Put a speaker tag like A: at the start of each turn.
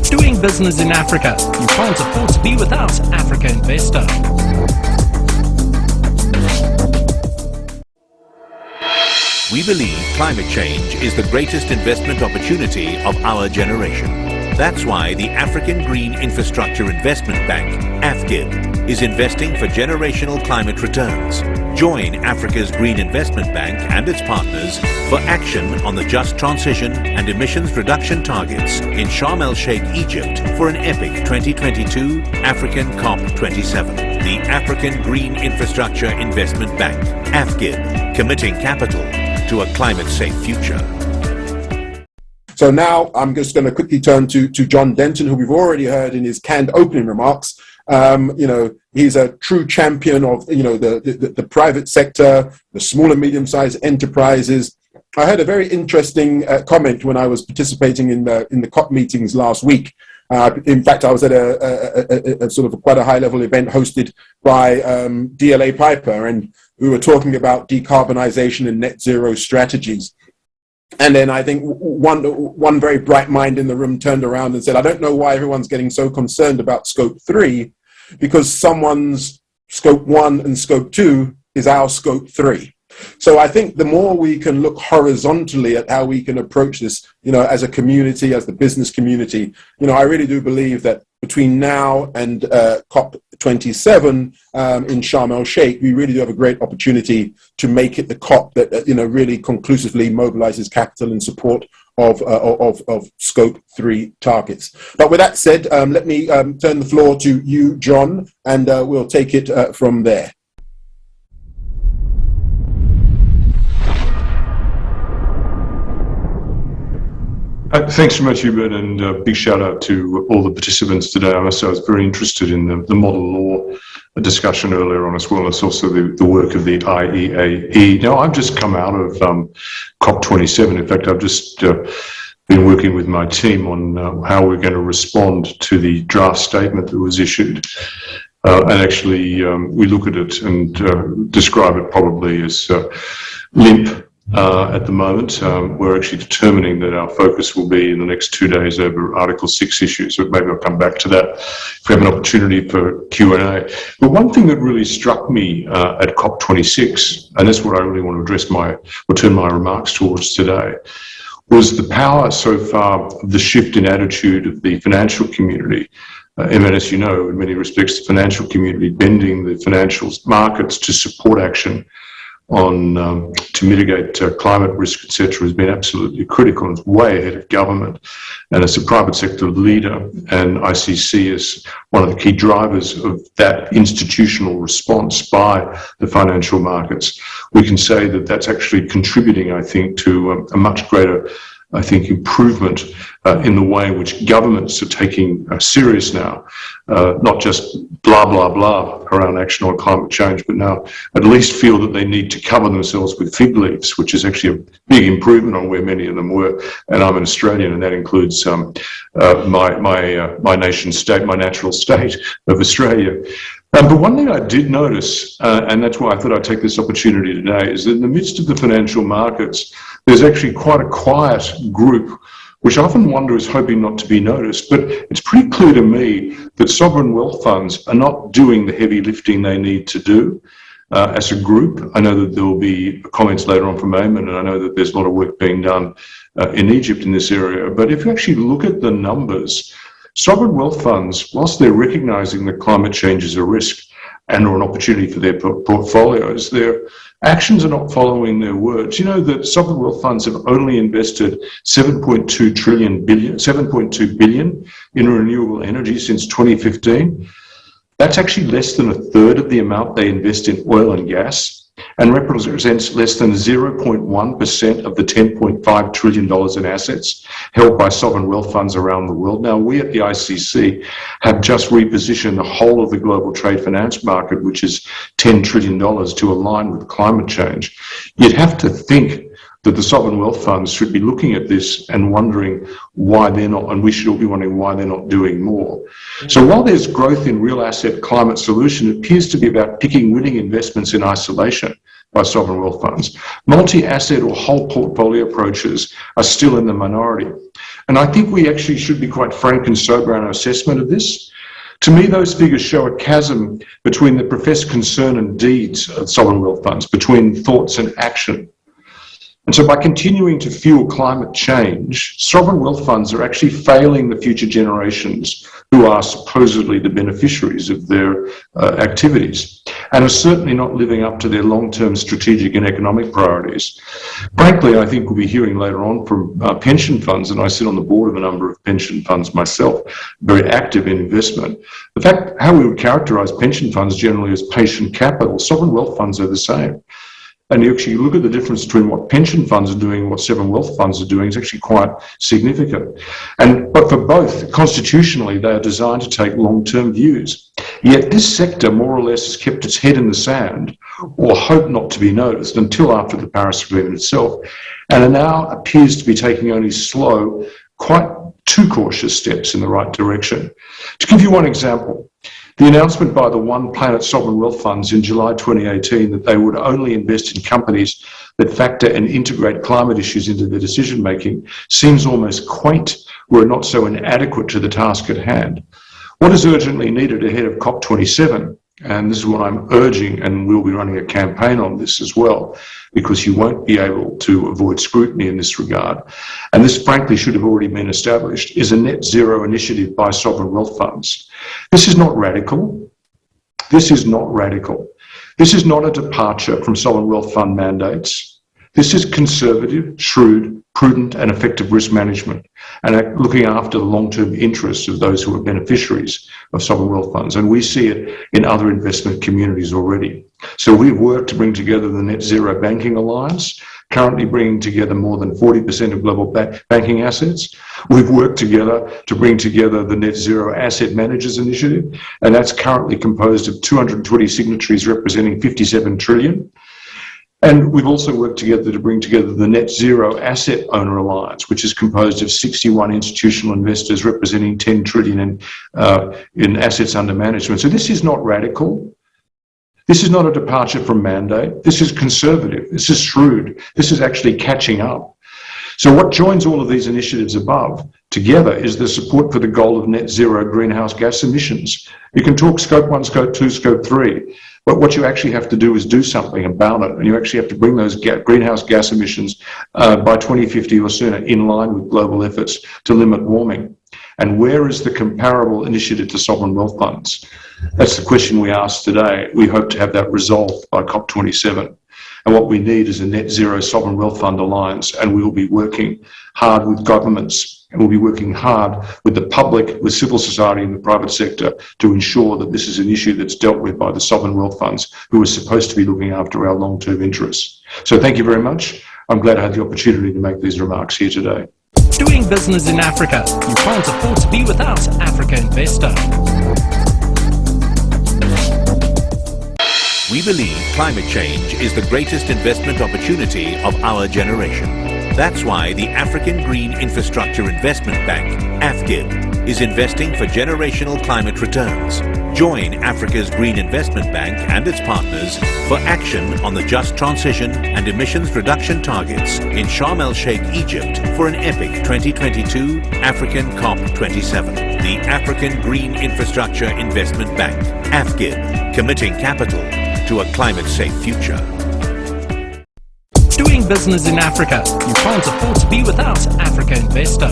A: Doing business in Africa. You can't afford to be without Africa Investor.
B: We believe climate change is the greatest investment opportunity of our generation. That's why the African Green Infrastructure Investment Bank, AFGIB, is investing for generational climate returns. Join Africa's Green Investment Bank and its partners for action on the just transition and emissions reduction targets in Sharm el-Sheikh, Egypt for an epic 2022 African COP27. The African Green Infrastructure Investment Bank, AFGIB, committing capital to a climate-safe future.
C: So now I'm just going to quickly turn to John Denton, who we've already heard in his canned opening remarks. He's a true champion of, the private sector, the small and medium-sized enterprises. I heard a very interesting comment when I was participating in the COP meetings last week. In fact, I was at a sort of quite a high-level event hosted by DLA Piper, and we were talking about decarbonization and net zero strategies. And then I think one very bright mind in the room turned around and said, I don't know why everyone's getting so concerned about scope 3, because someone's scope 1 and scope 2 is our scope 3. So I think the more we can look horizontally at how we can approach this, as a community, as the business community, I really do believe that between now and COP27 in Sharm el-Sheikh, we really do have a great opportunity to make it the COP that really conclusively mobilizes capital in support of scope 3 targets. But with that said, let me turn the floor to you, John, and we'll take it from there.
D: Thanks so much, Hubert, and big shout out to all the participants today. I must say I was very interested in the model law discussion earlier on, as well as also the work of the IEAE. Now, I've just come out of COP27. In fact, I've just been working with my team on how we're going to respond to the draft statement that was issued. And actually, we look at it and describe it probably as limp. At the moment, we're actually determining that our focus will be in the next 2 days over Article 6 issues, but maybe I'll come back to that if we have an opportunity for Q&A. But one thing that really struck me at COP26, and that's what I really want to address turn my remarks towards today, was the power so far of the shift in attitude of the financial community. And as you know, in many respects, the financial community bending the financial markets to support action on to mitigate climate risk, etc., has been absolutely critical, and it's way ahead of government. And as a private sector leader, and ICC is one of the key drivers of that institutional response by the financial markets, we can say that that's actually contributing, I think, to a much greater, improvement in the way in which governments are taking serious now, not just blah, blah, blah around action on climate change, but now at least feel that they need to cover themselves with fig leaves, which is actually a big improvement on where many of them were. And I'm an Australian, and that includes my nation state, my natural state of Australia. But one thing I did notice, and that's why I thought I'd take this opportunity today, is that in the midst of the financial markets, there's actually quite a quiet group, which I often wonder is hoping not to be noticed. But it's pretty clear to me that sovereign wealth funds are not doing the heavy lifting they need to do as a group. I know that there will be comments later on from Eamon, and I know that there's a lot of work being done in Egypt in this area. But if you actually look at the numbers, sovereign wealth funds, whilst they're recognising that climate change is a risk and or an opportunity for their portfolios, their actions are not following their words. You know that sovereign wealth funds have only invested 7.2 billion in renewable energy since 2015. That's actually less than a third of the amount they invest in oil and gas, and represents less than 0.1% of the $10.5 trillion in assets held by sovereign wealth funds around the world. Now, we at the ICC have just repositioned the whole of the global trade finance market, which is $10 trillion, to align with climate change. You'd have to think that the sovereign wealth funds should be looking at this and wondering why they're not, and we should all be wondering why they're not doing more. So while there's growth in real asset climate solution, it appears to be about picking winning investments in isolation. by sovereign wealth funds. Multi-asset or whole portfolio approaches are still in the minority. And I think we actually should be quite frank and sober in our assessment of this. To me, those figures show a chasm between the professed concern and deeds of sovereign wealth funds, between thoughts and action. And so by continuing to fuel climate change, sovereign wealth funds are actually failing the future generations who are supposedly the beneficiaries of their activities, and are certainly not living up to their long-term strategic and economic priorities. Frankly, I think we'll be hearing later on from pension funds, and I sit on the board of a number of pension funds myself, very active in investment. The fact how we would characterise pension funds generally as patient capital, sovereign wealth funds are the same. And you actually look at the difference between what pension funds are doing and what sovereign wealth funds are doing, it's actually quite significant. But for both, constitutionally, they are designed to take long-term views. Yet this sector more or less has kept its head in the sand, or hope not to be noticed, until after the Paris Agreement itself, and now appears to be taking only slow, quite too cautious steps in the right direction. To give you one example, the announcement by the One Planet sovereign wealth funds in July 2018 that they would only invest in companies that factor and integrate climate issues into their decision-making seems almost quaint, were it not so inadequate to the task at hand. What is urgently needed ahead of COP27, and this is what I'm urging, and we'll be running a campaign on this as well, because you won't be able to avoid scrutiny in this regard, and this frankly should have already been established, is a net zero initiative by sovereign wealth funds. This is not radical. This is not radical. This is not a departure from sovereign wealth fund mandates. This is conservative, shrewd, prudent and effective risk management, and looking after the long-term interests of those who are beneficiaries of sovereign wealth funds. And we see it in other investment communities already. So we've worked to bring together the Net Zero Banking Alliance, currently bringing together more than 40% of global banking assets. We've worked together to bring together the Net Zero Asset Managers Initiative, and that's currently composed of 220 signatories representing 57 trillion. And we've also worked together to bring together the Net Zero Asset Owner Alliance, which is composed of 61 institutional investors representing 10 trillion in assets under management. So this is not radical. This is not a departure from mandate. This is conservative. This is shrewd. This is actually catching up. So what joins all of these initiatives above together is the support for the goal of net zero greenhouse gas emissions. You can talk scope 1, scope 2, scope 3, but what you actually have to do is do something about it, and you actually have to bring those greenhouse gas emissions by 2050 or sooner in line with global efforts to limit warming. And where is the comparable initiative to sovereign wealth funds? That's the question we asked today. We hope to have that resolved by COP27. And what we need is a net zero sovereign wealth fund alliance, and we will be working hard with governments, and we'll be working hard with the public, with civil society and the private sector to ensure that this is an issue that's dealt with by the sovereign wealth funds who are supposed to be looking after our long-term interests. So thank you very much. I'm glad I had the opportunity to make these remarks here today.
A: Doing business in Africa, you can't afford to be without Africa Investor.
B: We believe climate change is the greatest investment opportunity of our generation. That's why the African Green Infrastructure Investment Bank, AFGIB, is investing for generational climate returns. Join Africa's Green Investment Bank and its partners for action on the just transition and emissions reduction targets in Sharm el-Sheikh, Egypt for an epic 2022 African COP27. The African Green Infrastructure Investment Bank, AFGIB, committing capital to a climate-safe future.
A: Doing business in Africa, you can't afford to be without Africa Investor.